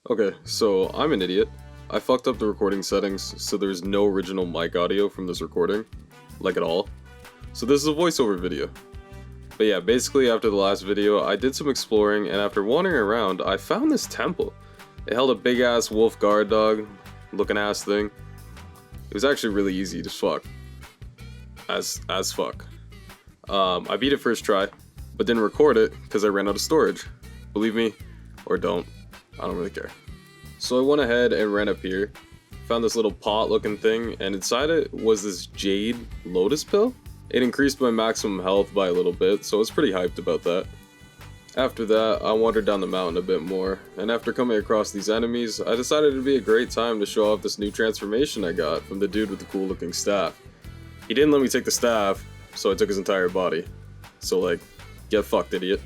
Okay, so I'm an idiot. I fucked up the recording settings, so there's no original mic audio from this recording. Like at all. So this is a voiceover video. But yeah, basically after the last video, I did some exploring, and after wandering around, I found this temple. It held a big ass wolf guard dog looking ass thing. It was actually really easy to fuck. As fuck. I beat it first try, but didn't record it because I ran out of storage. Believe me, or don't. I don't really care. So I went ahead and ran up here, found this little pot looking thing, and inside it was this jade lotus pill. It increased my maximum health by a little bit, so I was pretty hyped about that. After that, I wandered down the mountain a bit more, and after coming across these enemies, I decided it'd be a great time to show off this new transformation I got from the dude with the cool looking staff. He didn't let me take the staff, so I took his entire body. So like, get fucked, idiot.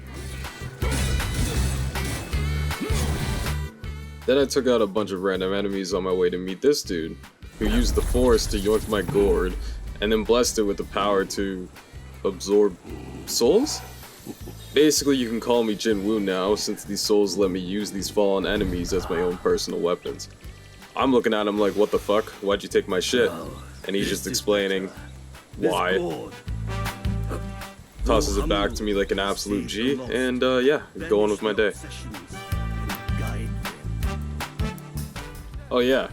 Then I took out a bunch of random enemies on my way to meet this dude, who used the force to yoink my gourd, and then blessed it with the power to absorb souls? Basically, you can call me Jin Woo now, since these souls let me use these fallen enemies as my own personal weapons. I'm looking at him like, what the fuck? Why'd you take my shit? And he's just explaining why. Tosses it back to me like an absolute G, and yeah, go on with my day. Oh yeah,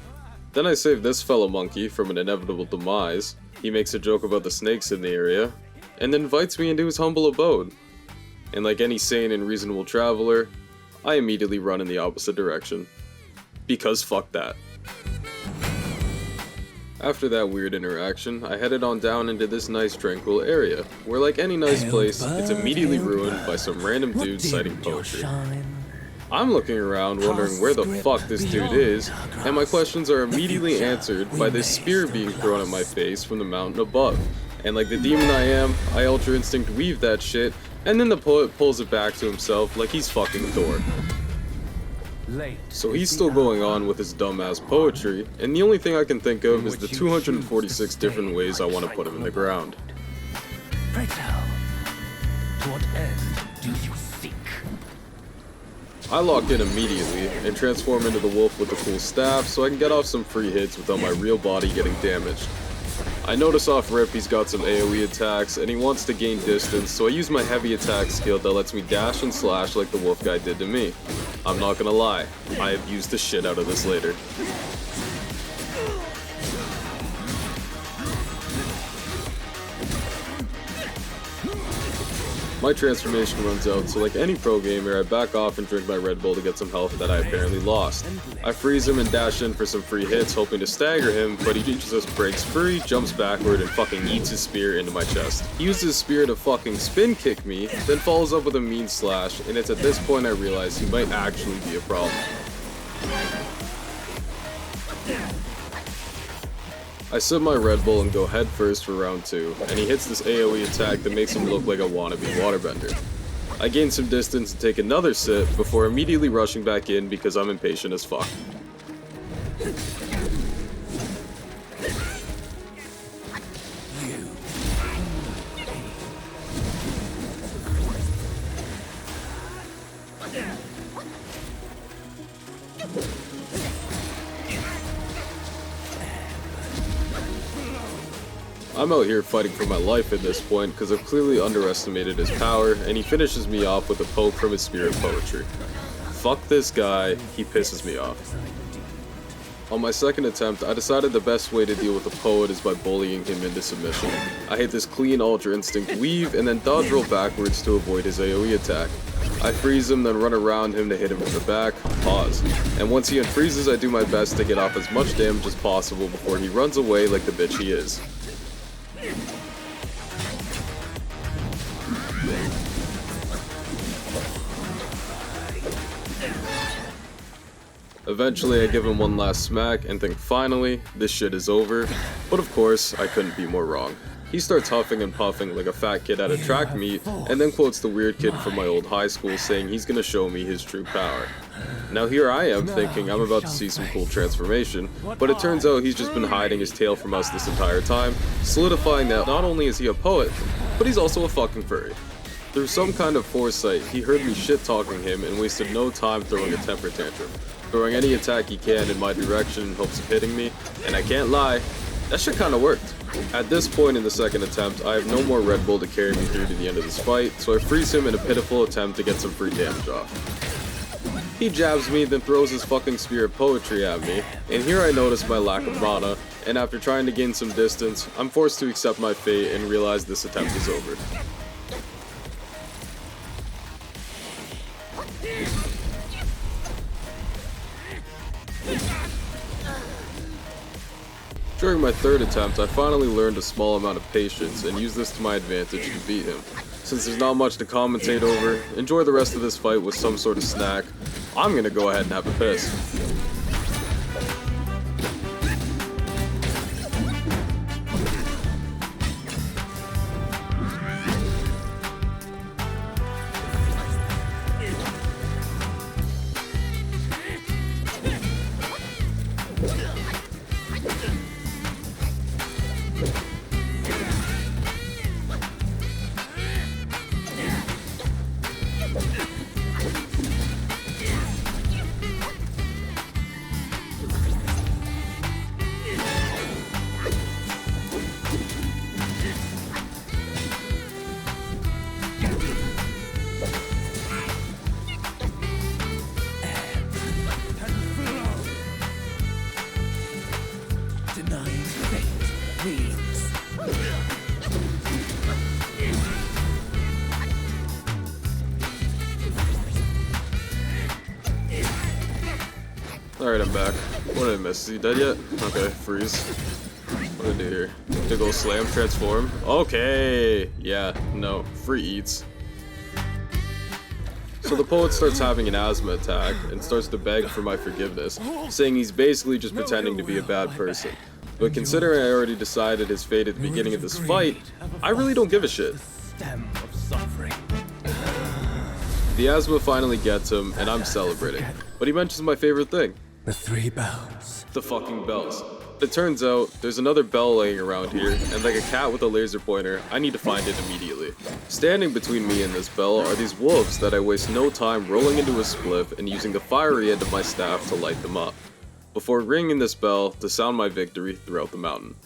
then I saved this fellow monkey from an inevitable demise. He makes a joke about the snakes in the area, and then invites me into his humble abode. And like any sane and reasonable traveler, I immediately run in the opposite direction. Because fuck that. After that weird interaction, I headed on down into this nice tranquil area, where like any nice place, it's immediately ruined by some random dude citing poetry. I'm looking around wondering where the fuck this dude is, and my questions are immediately answered by this spear being thrown at my face from the mountain above. And like the demon I am, I Ultra Instinct weave that shit, and then the poet pulls it back to himself like he's fucking Thor. So he's still going on with his dumbass poetry, and the only thing I can think of is the 246 different ways I want to put him in the ground. Pray tell, to what end do you seek? I lock in immediately and transform into the wolf with the cool staff so I can get off some free hits without my real body getting damaged. I notice off rip he's got some AoE attacks and he wants to gain distance, so I use my heavy attack skill that lets me dash and slash like the wolf guy did to me. I'm not gonna lie, I have used the shit out of this later. My transformation runs out, so like any pro gamer, I back off and drink my Red Bull to get some health that I apparently lost. I freeze him and dash in for some free hits, hoping to stagger him, but he just breaks free, jumps backward, and fucking eats his spear into my chest. He uses his spear to fucking spin kick me, then follows up with a mean slash, and it's at this point I realize he might actually be a problem. I sip my Red Bull and go head first for round 2, and he hits this AoE attack that makes him look like a wannabe waterbender. I gain some distance and take another sip before immediately rushing back in because I'm impatient as fuck. I'm out here fighting for my life at this point because I've clearly underestimated his power, and he finishes me off with a poke from his spirit poetry. Fuck this guy, he pisses me off. On my second attempt, I decided the best way to deal with the poet is by bullying him into submission. I hit this clean Ultra Instinct weave and then dodge roll backwards to avoid his AoE attack. I freeze him, then run around him to hit him from the back, pause. And once he unfreezes, I do my best to get off as much damage as possible before he runs away like the bitch he is. Eventually I give him one last smack and think finally, this shit is over, but of course, I couldn't be more wrong. He starts huffing and puffing like a fat kid at a track meet, and then quotes the weird kid from my old high school saying he's gonna show me his true power. Now here I am thinking I'm about to see some cool transformation, but it turns out he's just been hiding his tail from us this entire time, solidifying that not only is he a poet, but he's also a fucking furry. Through some kind of foresight, he heard me shit-talking him and wasted no time throwing a temper tantrum. throwing any attack he can in my direction in hopes of hitting me, and I can't lie, that shit kinda worked. At this point in the second attempt, I have no more Red Bull to carry me through to the end of this fight, so I freeze him in a pitiful attempt to get some free damage off. He jabs me, then throws his fucking spear of poetry at me, and here I notice my lack of mana, and after trying to gain some distance, I'm forced to accept my fate and realize this attempt is over. During my third attempt, I finally learned a small amount of patience and used this to my advantage to beat him. Since there's not much to commentate over, enjoy the rest of this fight with some sort of snack. I'm gonna go ahead and have a piss. Denying fate means Alright, I'm back. What did I miss? Is he dead yet? Okay, freeze. What did I do here? Big ol' slam, transform. Okay! Yeah, no. Free eats. So the poet starts having an asthma attack and starts to beg for my forgiveness, saying he's basically just pretending to be a bad person. But considering I already decided his fate at the beginning of this fight, I really don't give a shit. stem of suffering. The asthma finally gets him, and I'm celebrating. But he mentions my favorite thing. The three bells. The fucking bells. It turns out, there's another bell laying around here, and like a cat with a laser pointer, I need to find it immediately. Standing between me and this bell are these wolves that I waste no time rolling into a spliff and using the fiery end of my staff to light them up, before ringing this bell to sound my victory throughout the mountain.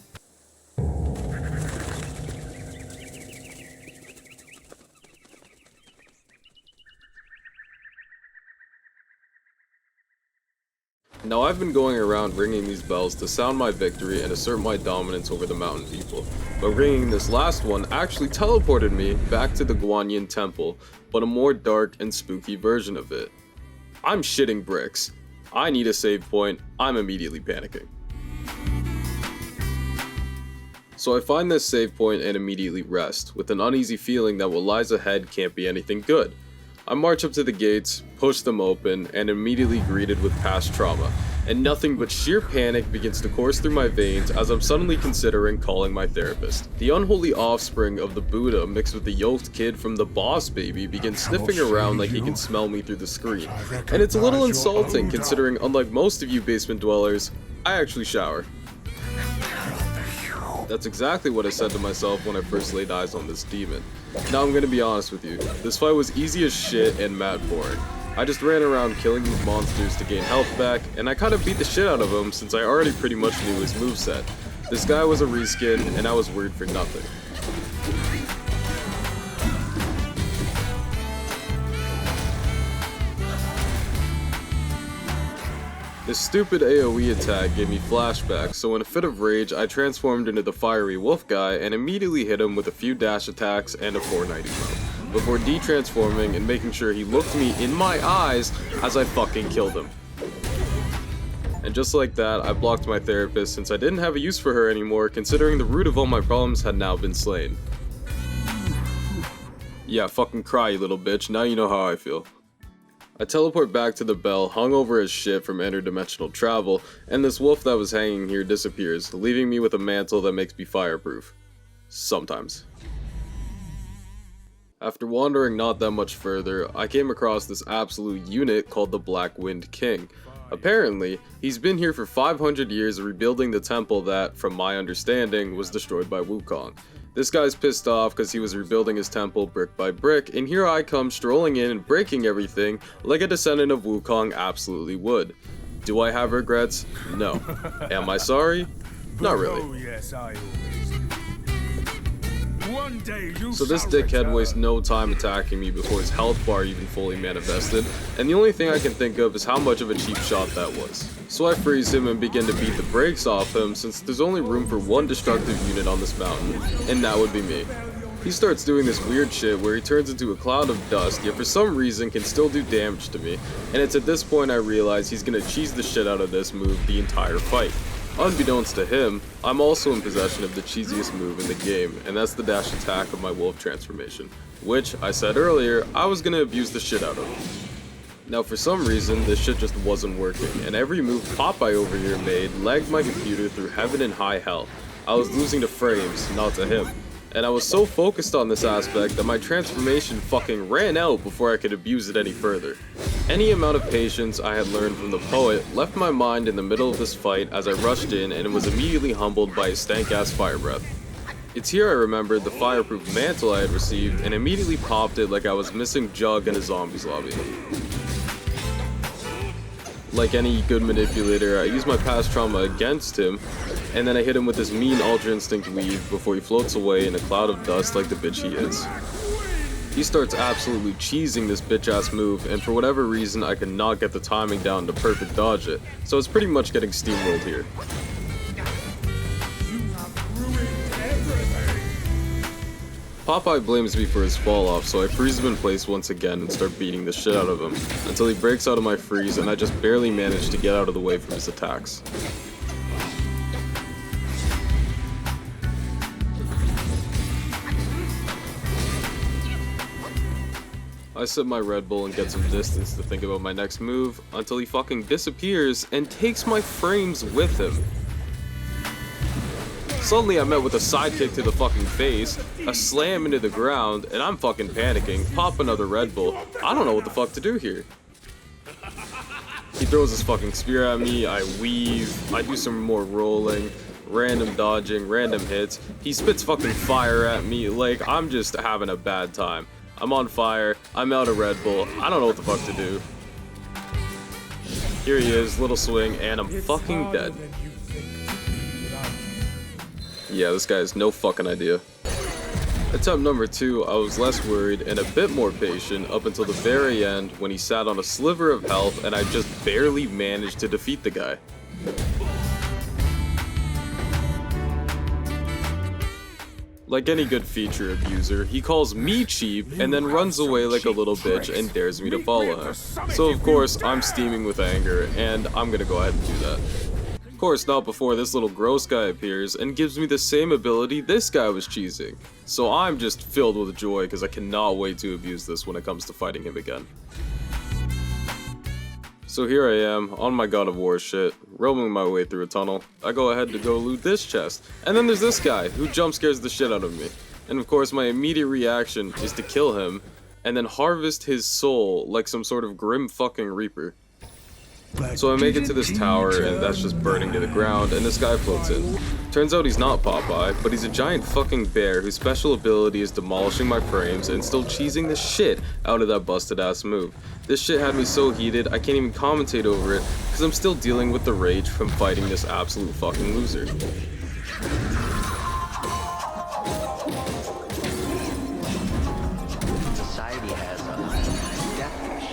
Now I've been going around ringing these bells to sound my victory and assert my dominance over the mountain people, but ringing this last one actually teleported me back to the Guanyin temple, but a more dark and spooky version of it. I'm shitting bricks. I need a save point. I'm immediately panicking. So I find this save point and immediately rest, with an uneasy feeling that what lies ahead can't be anything good. I march up to the gates, push them open, and immediately greeted with past trauma, and nothing but sheer panic begins to course through my veins as I'm suddenly considering calling my therapist. The unholy offspring of the Buddha mixed with the yoked kid from the Boss Baby begins sniffing around like he can smell me through the screen, and it's a little insulting considering unlike most of you basement dwellers, I actually shower. That's exactly what I said to myself when I first laid eyes on this demon. Now I'm gonna be honest with you, this fight was easy as shit and mad boring. I just ran around killing these monsters to gain health back, and I kinda beat the shit out of him since I already pretty much knew his moveset. This guy was a reskin, and I was worried for nothing. This stupid AoE attack gave me flashbacks, so in a fit of rage, I transformed into the fiery wolf guy and immediately hit him with a few dash attacks and a 490 mode, before de-transforming and making sure he looked me in my eyes as I fucking killed him. And just like that, I blocked my therapist since I didn't have a use for her anymore, considering the root of all my problems had now been slain. Yeah, fucking cry, you little bitch, now you know how I feel. I teleport back to the bell, hungover as shit from interdimensional travel, and this wolf that was hanging here disappears, leaving me with a mantle that makes me fireproof. Sometimes. After wandering not that much further, I came across this absolute unit called the Black Wind King. Apparently, he's been here for 500 years rebuilding the temple that, from my understanding, was destroyed by Wukong. This guy's pissed off because he was rebuilding his temple brick by brick, and here I come strolling in and breaking everything like a descendant of Wukong absolutely would. Do I have regrets? No. Am I sorry? Not really. Oh, yes, I always do. One day you So this shall dickhead return. wastes no time attacking me before his health bar even fully manifested, and the only thing I can think of is how much of a cheap shot that was. So I freeze him and begin to beat the brakes off him since there's only room for one destructive unit on this mountain, and that would be me. He starts doing this weird shit where he turns into a cloud of dust, yet for some reason can still do damage to me, and it's at this point I realize he's gonna cheese the shit out of this move the entire fight. Unbeknownst to him, I'm also in possession of the cheesiest move in the game, and that's the dash attack of my wolf transformation, which, I said earlier, I was gonna abuse the shit out of. Now for some reason, this shit just wasn't working, and every move Popeye over here made lagged my computer through heaven and high hell. I was losing to frames, not to him. And I was so focused on this aspect that my transformation fucking ran out before I could abuse it any further. Any amount of patience I had learned from the poet left my mind in the middle of this fight as I rushed in and was immediately humbled by his stank-ass fire breath. It's here I remembered the fireproof mantle I had received and immediately popped it like I was missing Jug in a zombies lobby. Like any good manipulator, I used my past trauma against him, and then I hit him with this mean Ultra Instinct weave before he floats away in a cloud of dust like the bitch he is. He starts absolutely cheesing this bitch ass move, and for whatever reason I could not get the timing down to perfect dodge it, so it's pretty much getting steamrolled here. Popeye blames me for his fall off, so I freeze him in place once again and start beating the shit out of him, until he breaks out of my freeze and I just barely manage to get out of the way from his attacks. I sip my Red Bull and get some distance to think about my next move, until he fucking disappears and takes my frames with him. Suddenly I'm met with a sidekick to the fucking face, a slam into the ground, and I'm fucking panicking, pop another Red Bull. I don't know what the fuck to do here. He throws his fucking spear at me, I weave, I do some more rolling, random dodging, random hits. He spits fucking fire at me, like I'm just having a bad time. I'm on fire, I'm out of Red Bull, I don't know what the fuck to do. Here he is, little swing, and I'm fucking dead. Yeah, this guy has no fucking idea. Attempt number 2, I was less worried and a bit more patient up until the very end when he sat on a sliver of health and I just barely managed to defeat the guy. Like any good feature abuser, he calls me cheap and then runs away like a little bitch and dares me to follow him. So of course, I'm steaming with anger and I'm gonna go ahead and do that. Of course, not before this little gross guy appears and gives me the same ability this guy was cheesing. So I'm just filled with joy because I cannot wait to abuse this when it comes to fighting him again. So here I am, on my God of War shit, roaming my way through a tunnel. I go ahead to go loot this chest, and then there's this guy who jump scares the shit out of me. And of course my immediate reaction is to kill him, and then harvest his soul like some sort of grim fucking reaper. So I make it to this tower, and that's just burning to the ground, and this guy floats in. Turns out he's not Popeye, but he's a giant fucking bear whose special ability is demolishing my frames and still cheesing the shit out of that busted ass move. This shit had me so heated, I can't even commentate over it, because I'm still dealing with the rage from fighting this absolute fucking loser. Society has a death wish.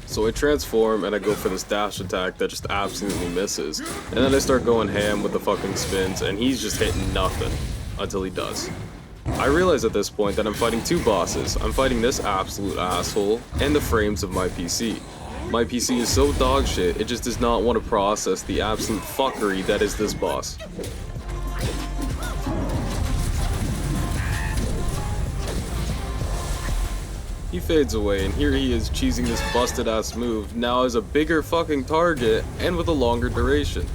So I transform and I go for this dash attack that just absolutely misses. And then I start going ham with the fucking spins and he's just hitting nothing until he does. I realize at this point that I'm fighting two bosses. I'm fighting this absolute asshole and the frames of my PC. My PC is so dog shit, it just does not want to process the absolute fuckery that is this boss. He fades away, and here he is cheesing this busted ass move, now as a bigger fucking target, and with a longer duration.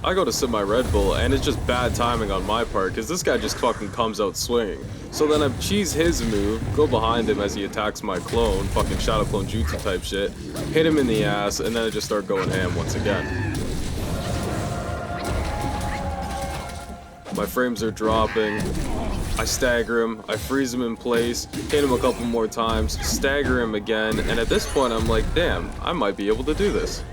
I go to sip my Red Bull, and it's just bad timing on my part, because this guy just fucking comes out swinging. So then I cheese his move, go behind him as he attacks my clone, fucking Shadow Clone Jutsu type shit, hit him in the ass, and then I just start going ham once again. My frames are dropping. I stagger him, I freeze him in place, hit him a couple more times, stagger him again, and at this point I'm like, damn, I might be able to do this.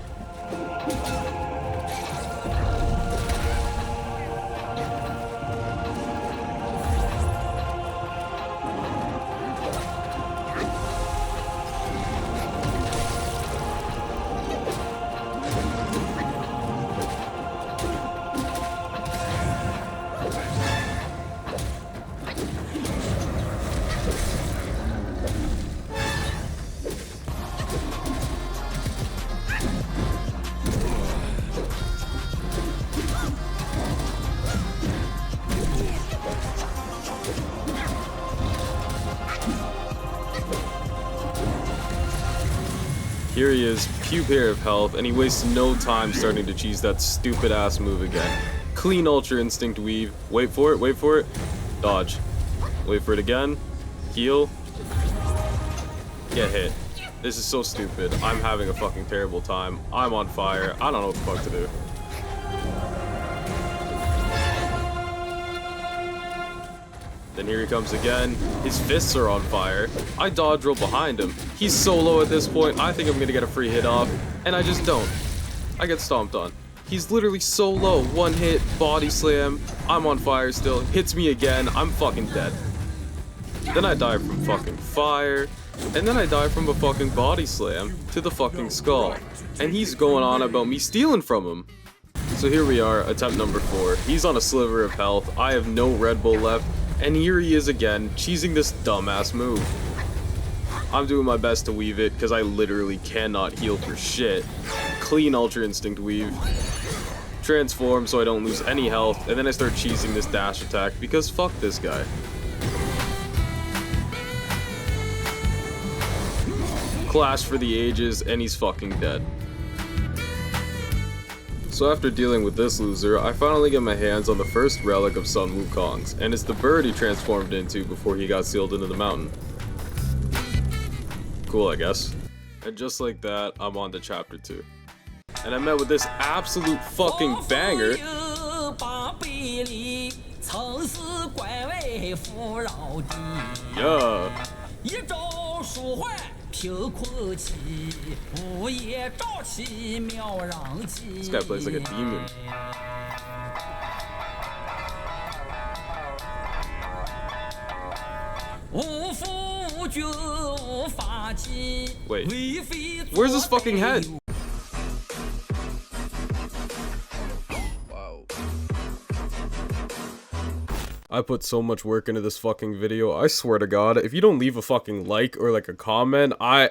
Here he is, pew pair of health, and he wastes no time starting to cheese that stupid ass move again. Clean Ultra Instinct weave. Wait for it. Dodge. Wait for it again. Heal. Get hit. This is so stupid. I'm having a fucking terrible time. I'm on fire. I don't know what the fuck to do. Then here he comes again. His fists are on fire. I dodge roll behind him. He's so low at this point, I think I'm gonna get a free hit off, and I just don't. I get stomped on. He's literally so low. One hit, body slam. I'm on fire still. Hits me again. I'm fucking dead. Then I die from fucking fire. And then I die from a fucking body slam to the fucking skull. And he's going on about me stealing from him. So here we are, attempt number 4. He's on a sliver of health. I have no Red Bull left. And here he is again, cheesing this dumbass move. I'm doing my best to weave it, because I literally cannot heal for shit. Clean Ultra Instinct weave. Transform so I don't lose any health, and then I start cheesing this dash attack, because fuck this guy. Clash for the ages, and he's fucking dead. So after dealing with this loser, I finally get my hands on the first relic of Sun Wukong's, and it's the bird he transformed into before he got sealed into the mountain. Cool, I guess. And just like that, I'm on to chapter 2. And I met with this absolute fucking banger. Yeah. This guy plays like a demon. Wait, where's his fucking head? I put so much work into this fucking video. I swear to God, if you don't leave a fucking like or like a comment, I